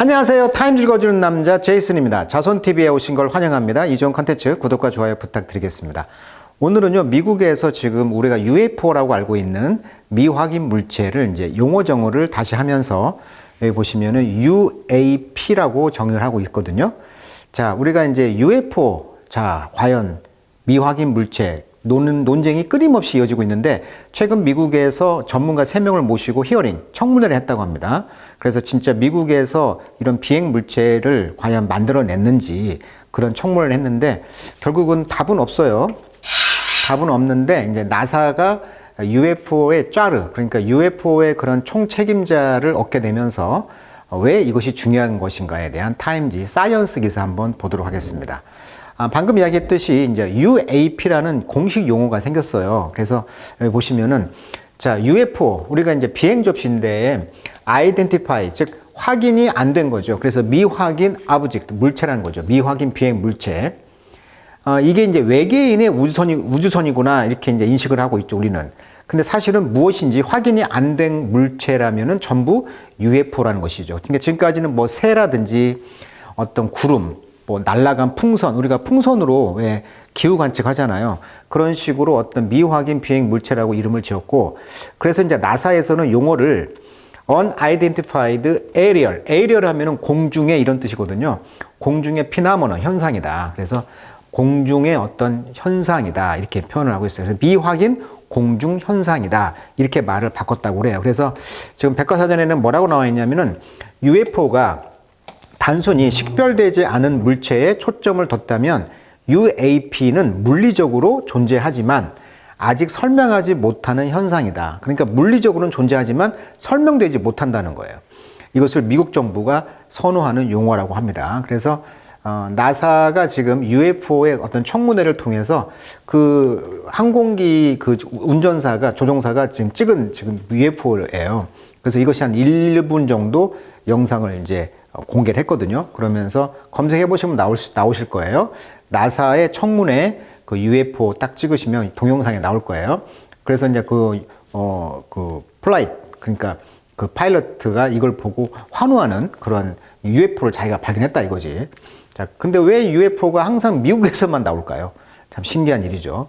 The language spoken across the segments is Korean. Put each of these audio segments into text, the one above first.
안녕하세요. 타임 읽어주는 남자 제이슨입니다. 자손TV에 오신 걸 환영합니다. 이전 컨텐츠 구독과 좋아요 부탁드리겠습니다. 오늘은요, 미국에서 지금 우리가 UFO라고 알고 있는 미확인 물체를 이제 용어 정의를 다시 하면서 여기 보시면은 UAP라고 정의를 하고 있거든요. 자, 우리가 이제 UFO, 자, 과연 미확인 물체, 논쟁이 끊임없이 이어지고 있는데 최근 미국에서 전문가 3명을 모시고 히어링, 청문회를 했다고 합니다. 그래서 진짜 미국에서 이런 비행 물체를 과연 만들어냈는지 그런 청문회를 했는데 결국은 답은 없어요. 답은 없는데 이제 나사가 UFO의 짜르, 그러니까 UFO의 그런 총책임자를 얻게 되면서 왜 이것이 중요한 것인가에 대한 타임지 사이언스 기사 한번 보도록 하겠습니다. 방금 이야기했듯이 이제 UAP라는 공식 용어가 생겼어요. 그래서 여기 보시면은 자, UFO 우리가 이제 비행 접시인데 identify 즉 확인이 안 된 거죠. 그래서 미확인 object 물체라는 거죠. 미확인 비행 물체. 이게 이제 외계인의 우주선이구나 이렇게 이제 인식을 하고 있죠, 우리는. 근데 사실은 무엇인지 확인이 안 된 물체라면은 전부 UFO라는 것이죠. 그러니까 지금까지는 뭐 새라든지 어떤 구름, 뭐 날아간 풍선, 우리가 풍선으로 왜 기후 관측하잖아요. 그런 식으로 어떤 미확인 비행 물체라고 이름을 지었고, 그래서 이제 나사에서는 용어를 unidentified aerial, aerial 하면은 공중에 이런 뜻이거든요. 공중의 피나모너 현상이다. 그래서 공중의 어떤 현상이다 이렇게 표현을 하고 있어요. 그래서 미확인 공중 현상이다 이렇게 말을 바꿨다고 그래요. 그래서 지금 백과사전에는 뭐라고 나와 있냐면은 UFO가 단순히 식별되지 않은 물체에 초점을 뒀다면 UAP는 물리적으로 존재하지만 아직 설명하지 못하는 현상이다. 그러니까 물리적으로는 존재하지만 설명되지 못한다는 거예요. 이것을 미국 정부가 선호하는 용어라고 합니다. 그래서 나사가 지금 UFO의 어떤 청문회를 통해서 그 항공기 그 운전사가 조종사가 찍은 UFO예요. 그래서 이것이 한 1분 정도 영상을 이제 공개를 했거든요. 그러면서 검색해 보시면 나오실 거예요. 나사의 청문회 그 UFO 딱 찍으시면 동영상에 나올 거예요. 그래서 이제 그 플라이트, 그러니까 그 파일럿가 이걸 보고 환호하는 그런 UFO를 자기가 발견했다 이거지. 자, 근데 왜 UFO가 항상 미국에서만 나올까요? 참 신기한 일이죠.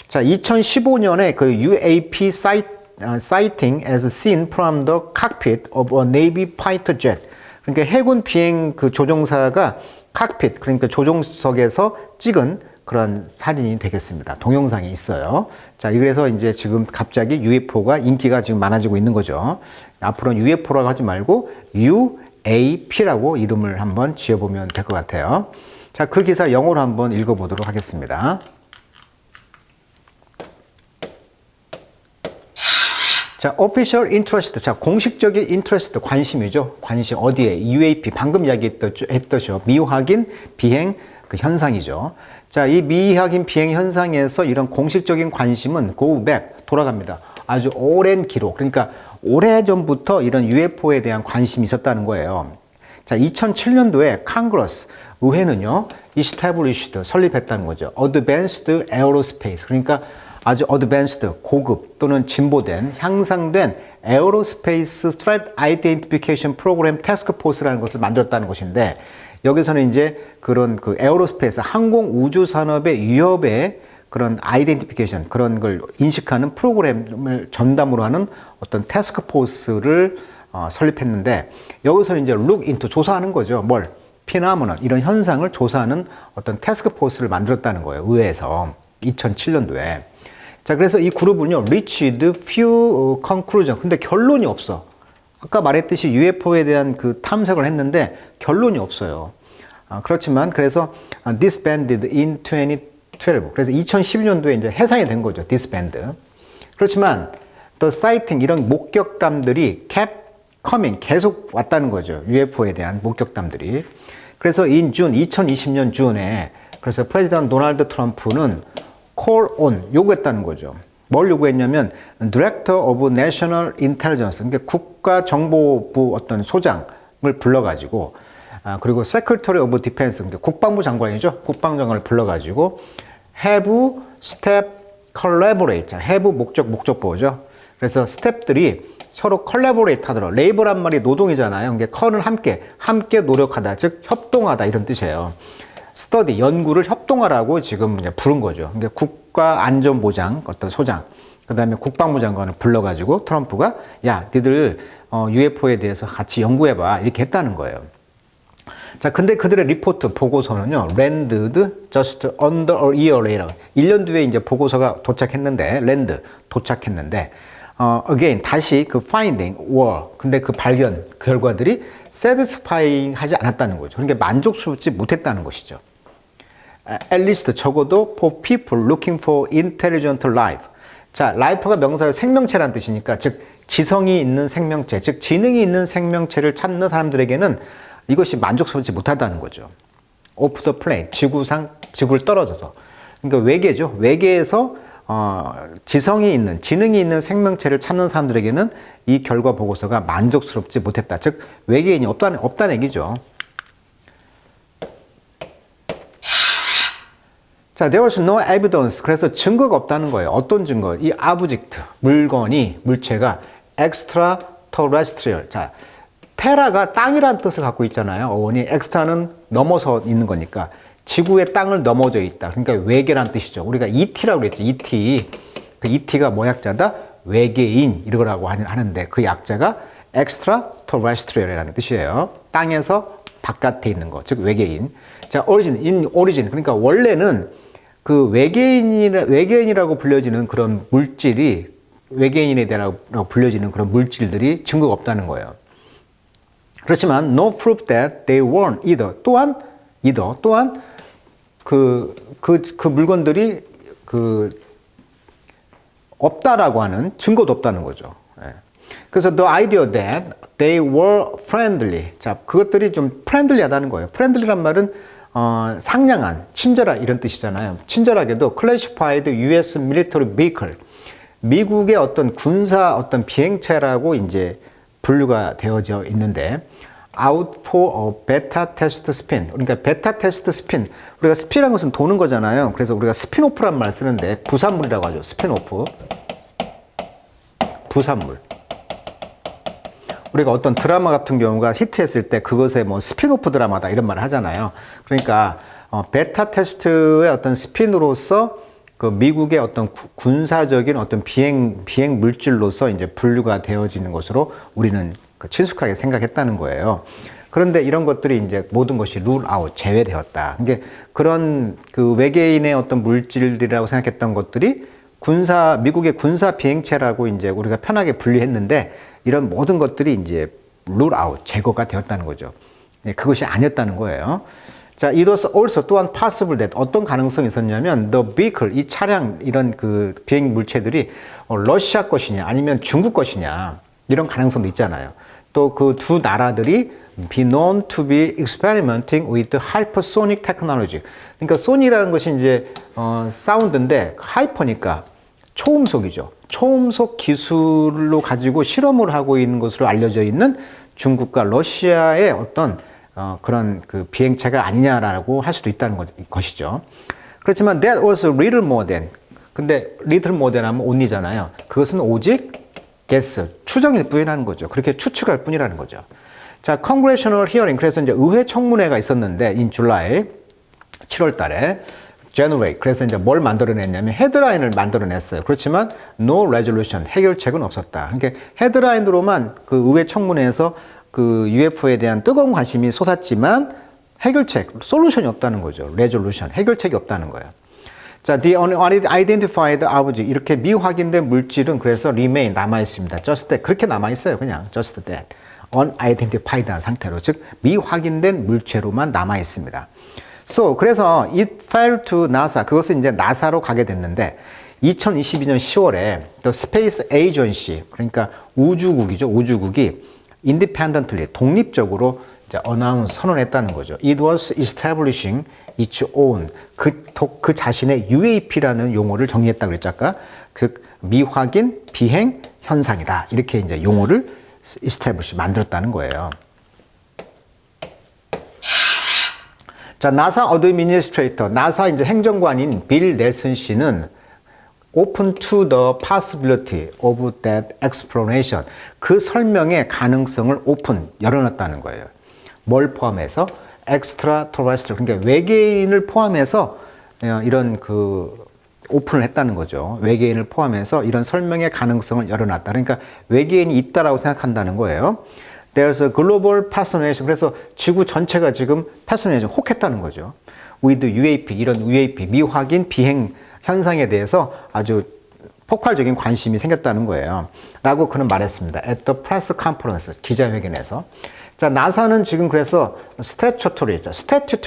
자, 2015년에 그 UAP sighting as seen from the cockpit of a Navy fighter jet. 그러니까 해군 비행 그 조종사가 칵핏, 그러니까 조종석에서 찍은 그런 사진이 되겠습니다. 동영상이 있어요. 자, 그래서 이제 지금 갑자기 UFO가 인기가 지금 많아지고 있는 거죠. 앞으로는 UFO라고 하지 말고 UAP라고 이름을 한번 지어보면 될 것 같아요. 자, 그 기사 영어로 한번 읽어보도록 하겠습니다. 자, official interest. 자, 공식적인 interest, 관심이죠. 관심, 어디에? UAP. 방금 이야기했듯이요. 미확인 비행 그 현상이죠. 자, 이 미확인 비행 현상에서 이런 공식적인 관심은 go back, 돌아갑니다. 아주 오랜 기록. 그러니까 오래전부터 이런 UFO에 대한 관심이 있었다는 거예요. 자, 2007년도에 Congress, 의회는요, established, 설립했다는 거죠. Advanced Aerospace. 그러니까 아주 어드밴스드, 고급 또는 진보된, 향상된 에어로스페이스 스트랩 아이덴티피케이션 프로그램 태스크 포스라는 것을 만들었다는 것인데 여기서는 이제 그런 그 에어로스페이스, 항공 우주 산업의 위협의 그런 아이덴티피케이션, 그런 걸 인식하는 프로그램을 전담으로 하는 어떤 태스크 포스를 설립했는데 여기서는 이제 look into, 조사하는 거죠. 뭘? 피나모넌, 이런 현상을 조사하는 어떤 태스크 포스를 만들었다는 거예요. 의회에서 2007년도에. 자, 그래서 이 그룹은요, reached few conclusion. 근데 결론이 없어. 아까 말했듯이 UFO에 대한 그 탐색을 했는데 결론이 없어요. 그렇지만 그래서 disbanded in 2012. 그래서 2012년도에 이제 해산이 된 거죠. disband. 그렇지만 the sighting, 이런 목격담들이 kept coming, 계속 왔다는 거죠. UFO에 대한 목격담들이. 그래서 in June, 2020년 June에 그래서 프레지던트 도널드 트럼프는 call on, 요구했다는 거죠. 뭘 요구했냐면 Director of National Intelligence, 그러니까 국가정보부 어떤 소장을 불러가지고 그리고 Secretary of Defense, 그러니까 국방부 장관이죠. 국방장관을 불러가지고 have step collaborate, have 목적보호죠. 그래서 스텝들이 서로 컬래보레이트 하더라고요. 레이버란 말이 노동이잖아요. 그러니까 컬은 함께 노력하다, 즉 협동하다 이런 뜻이에요. 스터디, 연구를 협동하라고 지금 이제 부른 거죠. 그러니까 국가안전보장 어떤 소장, 그 다음에 국방부 장관을 불러가지고 트럼프가 야, 니들 UFO에 대해서 같이 연구해봐 이렇게 했다는 거예요. 자, 근데 그들의 리포트 보고서는요, landed just under a year later. 1년 뒤에 이제 보고서가 도착했는데, again, 다시 그 finding were, 근데 그 발견, 결과들이 satisfying 하지 않았다는 거죠. 그러니까 만족스럽지 못했다는 것이죠. At least 적어도 for people looking for intelligent life. 자, life가 명사로 생명체란 뜻이니까, 즉, 지성이 있는 생명체, 즉, 지능이 있는 생명체를 찾는 사람들에게는 이것이 만족스럽지 못하다는 거죠. off the plane, 지구를 떨어져서. 그러니까 외계죠. 외계에서 지능이 있는 생명체를 찾는 사람들에게는 이 결과 보고서가 만족스럽지 못했다. 즉 외계인이 없다는 얘기죠. 자, there was no evidence. 그래서 증거가 없다는 거예요. 어떤 증거? 이 object, 물체가 extraterrestrial. 자, 테라가 땅이라는 뜻을 갖고 있잖아요. 어원이 엑스트라는 넘어서 있는 거니까 지구의 땅을 넘어져 있다. 그러니까 외계란 뜻이죠. 우리가 ET라고 그랬죠. ET. 그 ET가 뭐 약자다? 외계인 이러라고 하는데 그 약자가 extraterrestrial이라는 뜻이에요. 땅에서 바깥에 있는 거, 즉 외계인. 자, origin. 그러니까 원래는 그 외계인이라고 불려지는 그런 물질이 외계인에 대하여 불려지는 그런 물질들이 증거가 없다는 거예요. 그렇지만 no proof that they weren't either. 또한 그 물건들이 없다라고 하는 증거도 없다는 거죠. 그래서 the idea that they were friendly. 자, 그것들이 좀 friendly하다는 거예요. friendly란 말은 상냥한, 친절한 이런 뜻이잖아요. 친절하게도 classified US military vehicle. 미국의 어떤 어떤 비행체라고 이제 분류가 되어져 있는데 out for a beta test spin. 그러니까 베타 테스트 스핀. 우리가 스피라는 것은 도는 거잖아요. 그래서 우리가 스핀오프란 말 쓰는데 부산물이라고 하죠. 스핀오프. 부산물. 우리가 어떤 드라마 같은 경우가 히트했을 때 그것에 뭐 스핀오프 드라마다 이런 말을 하잖아요. 그러니까 베타 테스트의 어떤 스핀으로서 그 미국의 어떤 군사적인 어떤 비행 물질로서 이제 분류가 되어지는 것으로 우리는 친숙하게 생각했다는 거예요. 그런데 이런 것들이 이제 모든 것이 rule out, 제외되었다. 그러니까 그런 그 외계인의 어떤 물질들이라고 생각했던 것들이 미국의 군사 비행체라고 이제 우리가 편하게 분류했는데 이런 모든 것들이 이제 rule out, 제거가 되었다는 거죠. 그것이 아니었다는 거예요. 자, it was also 또한 possible that 어떤 가능성이 있었냐면 the vehicle, 이 차량, 이런 그 비행 물체들이 러시아 것이냐 아니면 중국 것이냐 이런 가능성도 있잖아요. 또 그 두 나라들이 be known to be experimenting with hypersonic technology. 그러니까 소닉이라는 것이 이제 사운드인데 하이퍼니까 초음속이죠. 초음속 기술로 가지고 실험을 하고 있는 것으로 알려져 있는 중국과 러시아의 어떤 그런 그 비행체가 아니냐라고 할 수도 있다는 것이죠. 그렇지만 that was little more than. 근데 little more than 하면 only잖아요. 그것은 오직 guess, 추정일 뿐이라는 거죠. 그렇게 추측할 뿐이라는 거죠. 자, congressional hearing. 그래서 이제 의회 청문회가 있었는데 in July, 7월 달에 generate. 그래서 이제 뭘 만들어냈냐면 헤드라인을 만들어냈어요. 그렇지만 no resolution, 해결책은 없었다. 그러니까 헤드라인으로만 그 의회 청문회에서 그 UFO에 대한 뜨거운 관심이 솟았지만 해결책, 솔루션이 없다는 거죠. resolution, 해결책이 없다는 거예요. 자, the unidentified object, 이렇게 미확인된 물질은 그래서 remain, 남아있습니다. just that, 그렇게 남아있어요. 그냥 just that. unidentified한 상태로, 즉 미확인된 물체로만 남아있습니다. So, 그래서 it fell to NASA, 그것은 이제 나사로 가게 됐는데 2022년 10월에 the Space Agency, 그러니까 우주국이죠. 우주국이 independently, 독립적으로 이제 announce, 선언했다는 거죠. It was establishing its own, 그 자신의 UAP라는 용어를 정의했다고 그랬죠, 아까. 즉, 미확인 비행 현상이다. 이렇게 이제 용어를 establish, 만들었다는 거예요. 자, 나사 어드미니스트레이터, 나사 이제 행정관인 빌 넬슨 씨는 open to the possibility of that explanation. 그 설명의 가능성을 오픈, 열어놨다는 거예요. 뭘 포함해서? extraterrestrial. 그러니까 외계인을 포함해서 이런 오픈을 했다는 거죠. 외계인을 포함해서 이런 설명의 가능성을 열어놨다. 그러니까 외계인이 있다라고 생각한다는 거예요. There's a global fascination. 그래서 지구 전체가 지금 fascination, 혹했다는 거죠. With UAP, 이런 UAP, 미확인 비행 현상에 대해서 아주 폭발적인 관심이 생겼다는 거예요. 라고 그는 말했습니다. At the press conference, 기자회견에서. 자, 나사는 지금 그래서 statutory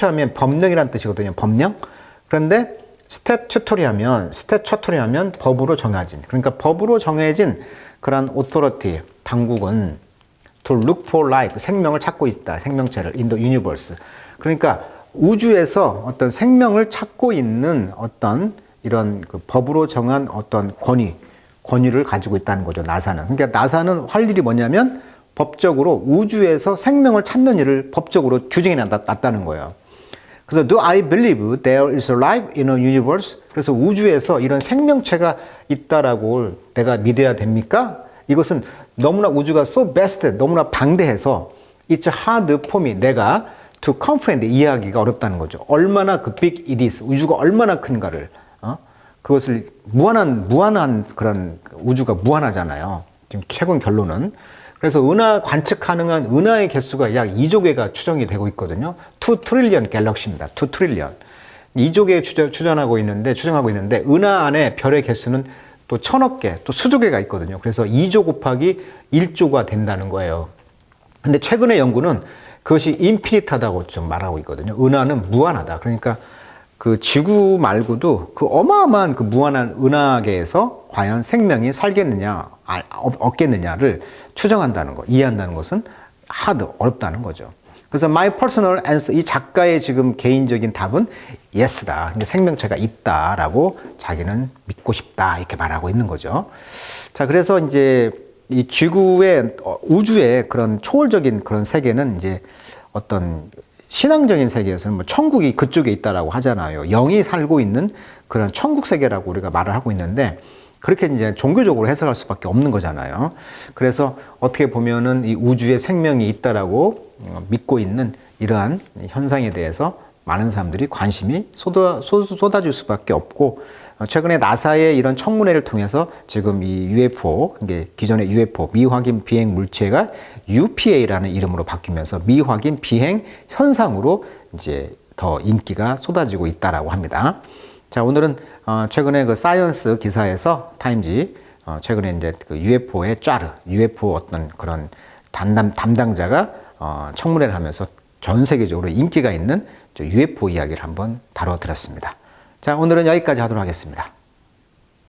하면 법령이라는 뜻이거든요. 법령. 그런데 statutory 하면 법으로 정해진. 그러니까 법으로 정해진 그런 authority, 당국은 to look for life, 생명을 찾고 있다. 생명체를 in the universe. 그러니까 우주에서 어떤 생명을 찾고 있는 어떤 이런 법으로 정한 어떤 권위를 가지고 있다는 거죠. 나사는. 그러니까 나사는 할 일이 뭐냐면 법적으로 우주에서 생명을 찾는 일을 법적으로 규정해 놨다는 거예요. 그래서 do I believe there is life in a universe? 그래서 우주에서 이런 생명체가 있다라고 내가 믿어야 됩니까? 이것은 너무나 우주가 so vast, 너무나 방대해서 it's hard for me, 내가 to comprehend, 이해하기가 어렵다는 거죠. 얼마나 big it is, 우주가 얼마나 큰가를, 그것을 무한한 그런 우주가 무한하잖아요. 지금 최근 결론은. 그래서 관측 가능한 은하의 개수가 약 2조 개가 추정이 되고 있거든요. 2 트릴리언 갤럭시입니다. 2 트릴리언. 2조 개 추정하고 있는데 은하 안에 별의 개수는 또 1000억 개, 또 수조 개가 있거든요. 그래서 2조 곱하기 1조가 된다는 거예요. 근데 최근의 연구는 그것이 인피니트하다고 좀 말하고 있거든요. 은하는 무한하다. 그러니까 그 지구 말고도 그 어마어마한 그 무한한 은하계에서 과연 생명이 살겠느냐, 없겠느냐를 추정한다는 거, 이해한다는 것은 어렵다는 거죠. 그래서 my personal answer, 이 작가의 지금 개인적인 답은 yes다. 그러니까 생명체가 있다라고 자기는 믿고 싶다. 이렇게 말하고 있는 거죠. 자, 그래서 이제 이 지구의 우주의 그런 초월적인 그런 세계는 이제 어떤 신앙적인 세계에서는 뭐 천국이 그쪽에 있다라고 하잖아요. 영이 살고 있는 그런 천국 세계라고 우리가 말을 하고 있는데 그렇게 이제 종교적으로 해석할 수밖에 없는 거잖아요. 그래서 어떻게 보면은 이 우주에 생명이 있다라고 믿고 있는 이러한 현상에 대해서 많은 사람들이 관심이 쏟아질 수밖에 없고, 최근에 나사의 이런 청문회를 통해서 지금 이 UFO, 이게 기존의 UFO, 미확인 비행 물체가 UPA라는 이름으로 바뀌면서 미확인 비행 현상으로 이제 더 인기가 쏟아지고 있다라고 합니다. 자, 오늘은 최근에 그 사이언스 기사에서 타임지, 최근에 이제 그 UFO의 UFO 어떤 그런 담당자가 청문회를 하면서 전 세계적으로 인기가 있는 UFO 이야기를 한번 다뤄드렸습니다. 자, 오늘은 여기까지 하도록 하겠습니다.